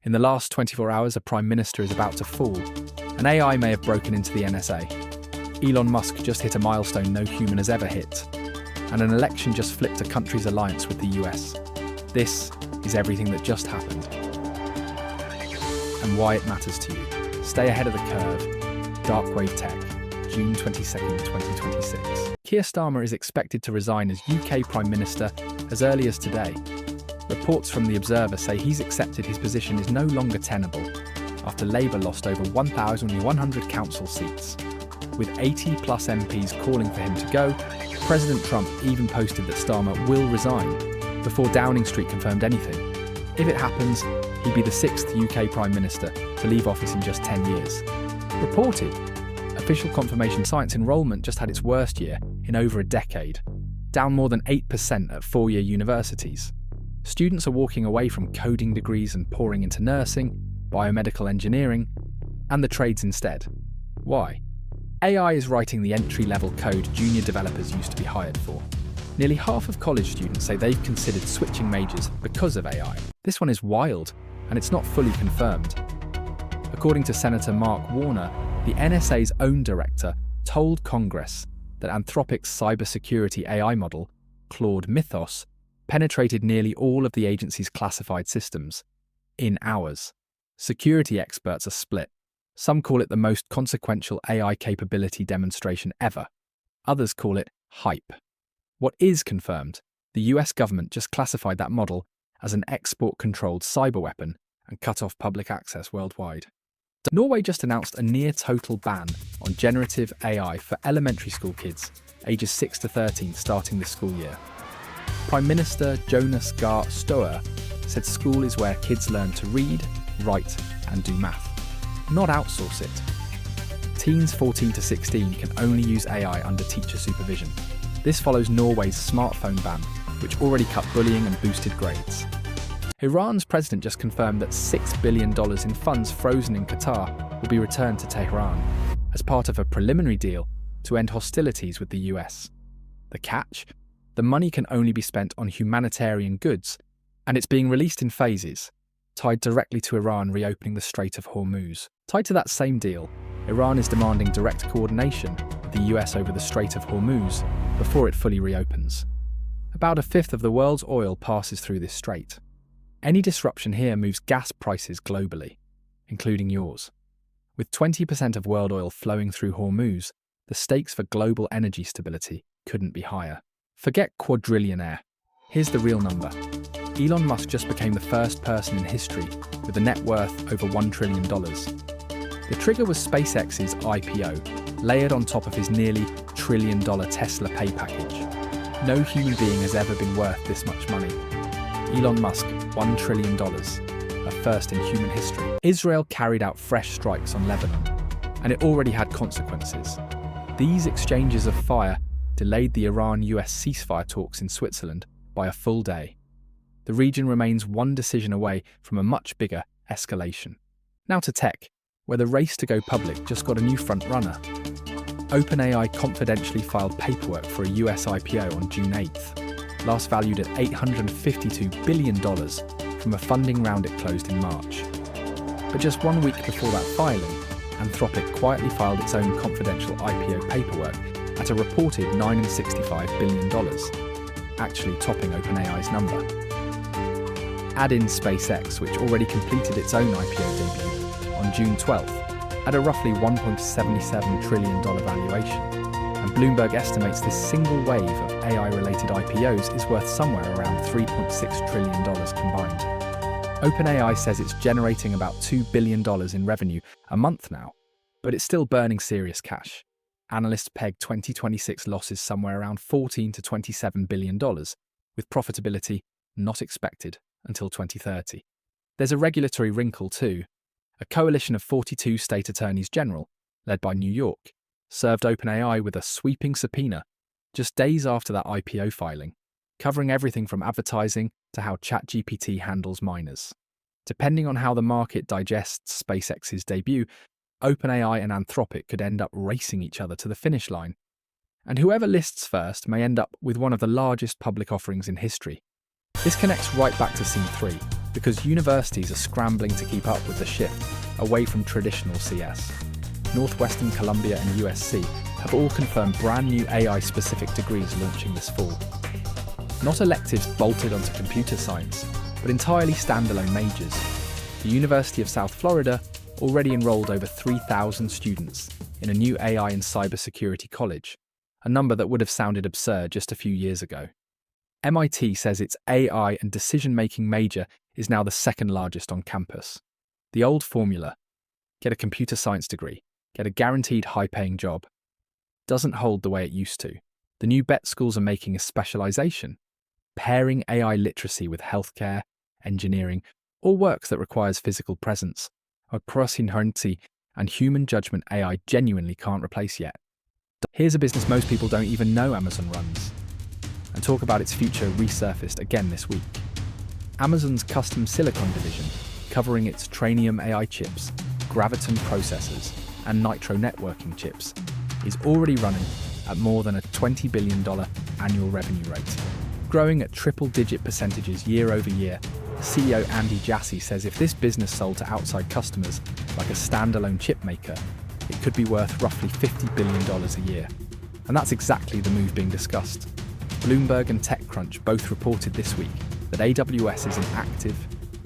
In the last 24 hours, a prime minister is about to fall. An AI may have broken into the NSA. Elon Musk just hit a milestone no human has ever hit. And an election just flipped a country's alliance with the US. This is everything that just happened. And why it matters to you. Stay ahead of the curve. Dark Wave Tech, June 22nd, 2026. Keir Starmer is expected to resign as UK Prime Minister as early as today. Reports from The Observer say he's accepted his position is no longer tenable after Labour lost over 1,100 council seats. With 80-plus MPs calling for him to go, President Trump even posted that Starmer will resign before Downing Street confirmed anything. If it happens, he'd be the 6th UK Prime Minister to leave office in just 10 years. Reported, official confirmation science enrolment just had its worst year in over a decade, down more than 8% at four-year universities. Students are walking away from coding degrees and pouring into nursing, biomedical engineering, and the trades instead. Why? AI is writing the entry-level code junior developers used to be hired for. Nearly half of college students say they've considered switching majors because of AI. This one is wild, and it's not fully confirmed. According to Senator Mark Warner, the NSA's own director told Congress that Anthropic's cybersecurity AI model, Claude Mythos, penetrated nearly all of the agency's classified systems in hours. Security experts are split. Some call it the most consequential AI capability demonstration ever. Others call it hype. What is confirmed? The US government just classified that model as an export-controlled cyber weapon and cut off public access worldwide. Norway just announced a near-total ban on generative AI for elementary school kids ages 6 to 13 starting this school year. Prime Minister Jonas Gahr Støre said school is where kids learn to read, write and do math, not outsource it. Teens 14 to 16 can only use AI under teacher supervision. This follows Norway's smartphone ban, which already cut bullying and boosted grades. Iran's president just confirmed that $6 billion in funds frozen in Qatar will be returned to Tehran as part of a preliminary deal to end hostilities with the US. The catch? The money can only be spent on humanitarian goods, and it's being released in phases, tied directly to Iran reopening the Strait of HORMUZ. Tied to that same deal, Iran is demanding direct coordination with the US over the Strait of HORMUZ before it fully reopens. About a fifth of the world's oil passes through this strait. Any disruption here moves gas prices globally, including yours. With 20% of world oil flowing through HORMUZ, the stakes for global energy stability couldn't be higher. Forget quadrillionaire. Here's the real number. Elon Musk just became the first person in history with a net worth over $1 trillion. The trigger was SpaceX's IPO, layered on top of his nearly $1 trillion Tesla pay package. No human being has ever been worth this much money. Elon Musk, $1 trillion, a first in human history. Israel carried out fresh strikes on Lebanon, and it already had consequences. These exchanges of fire delayed the Iran-US ceasefire talks in Switzerland by a full day. The region remains one decision away from a much bigger escalation. Now to tech, where the race to go public just got a new front-runner. OpenAI confidentially filed paperwork for a US IPO on June 8th, last valued at $852 billion from a funding round it closed in March. But just 1 week before that filing, Anthropic quietly filed its own confidential IPO paperwork at a reported $965 billion, actually topping OpenAI's number. Add in SpaceX, which already completed its own IPO debut on June 12th at a roughly $1.77 trillion valuation, and Bloomberg estimates this single wave of AI-related IPOs is worth somewhere around $3.6 trillion combined. OpenAI says it's generating about $2 billion in revenue a month now, but it's still burning serious cash. Analysts peg 2026 losses somewhere around $14 to $27 billion, with profitability not expected until 2030. There's a regulatory wrinkle too. A coalition of 42 state attorneys general, led by New York, served OpenAI with a sweeping subpoena just days after that IPO filing, covering everything from advertising to how ChatGPT handles minors. Depending on how the market digests SpaceX's debut, OpenAI and Anthropic could end up racing each other to the finish line. And whoever lists first may end up with one of the largest public offerings in history. This connects right back to Scene 3, because universities are scrambling to keep up with the shift away from traditional CS. Northwestern, Colombia and USC have all confirmed brand new AI-specific degrees launching this fall. Not electives bolted onto computer science, but entirely standalone majors. The University of South Florida already enrolled over 3,000 students in a new AI and cybersecurity college, a number that would have sounded absurd just a few years ago. MIT says its AI and decision-making major is now the second largest on campus. The old formula, get a computer science degree, get a guaranteed high-paying job, doesn't hold the way it used to. The new bet schools are making a specialization, pairing AI literacy with healthcare, engineering, or work that requires physical presence, a proficiency and human judgment AI genuinely can't replace yet. Here's a business most people don't even know Amazon runs, and talk about its future resurfaced again this week. Amazon's custom silicon division, covering its Trainium AI chips, Graviton processors, and Nitro networking chips, is already running at more than a $20 billion annual revenue rate. Growing at triple-digit percentages year over year, CEO Andy Jassy says if this business sold to outside customers like a standalone chip maker, it could be worth roughly $50 billion a year. And that's exactly the move being discussed. Bloomberg and TechCrunch both reported this week that AWS is in active,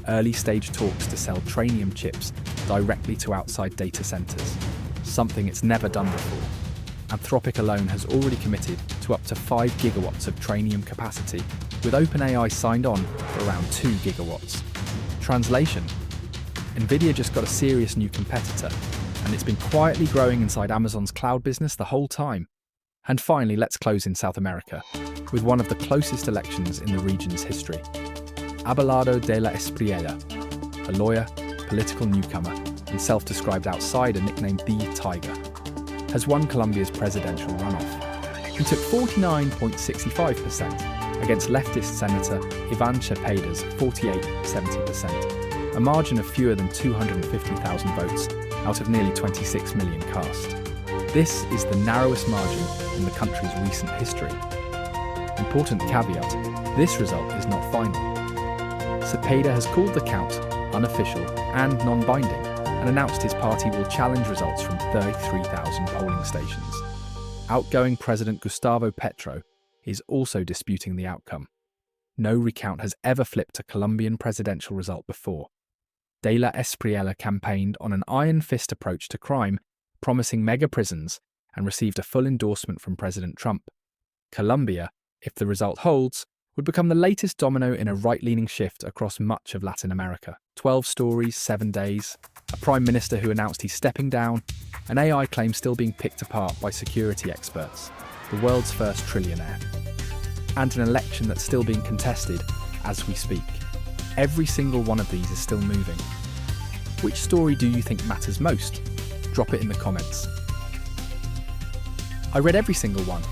early-stage talks to sell Trainium chips directly to outside data centers, something it's never done before. Anthropic alone has already committed to up to 5 gigawatts of Trainium capacity, with OpenAI signed on for around 2 gigawatts. Translation: NVIDIA just got a serious new competitor, and it's been quietly growing inside Amazon's cloud business the whole time. And finally, let's close in South America, with one of the closest elections in the region's history. Abelardo de la Espriella, a lawyer, political newcomer, and self-described outsider nicknamed the Tiger, has won Colombia's presidential runoff. He took 49.65% against leftist Senator Ivan Cepeda's 48.70%, a margin of fewer than 250,000 votes out of nearly 26 million cast. This is the narrowest margin in the country's recent history. Important caveat, this result is not final. Cepeda has called the count unofficial and non-binding, and announced his party will challenge results from 33,000 polling stations. Outgoing President Gustavo Petro is also disputing the outcome. No recount has ever flipped a Colombian presidential result before. De la Espriella campaigned on an iron fist approach to crime, promising mega prisons, and received a full endorsement from President Trump. Colombia, if the result holds, would become the latest domino in a right-leaning shift across much of Latin America. 12 stories, 7 days, a prime minister who announced he's stepping down, an AI claim still being picked apart by security experts, the world's first trillionaire, and an election that's still being contested as we speak. Every single one of these is still moving. Which story do you think matters most? Drop it in the comments. I read every single one.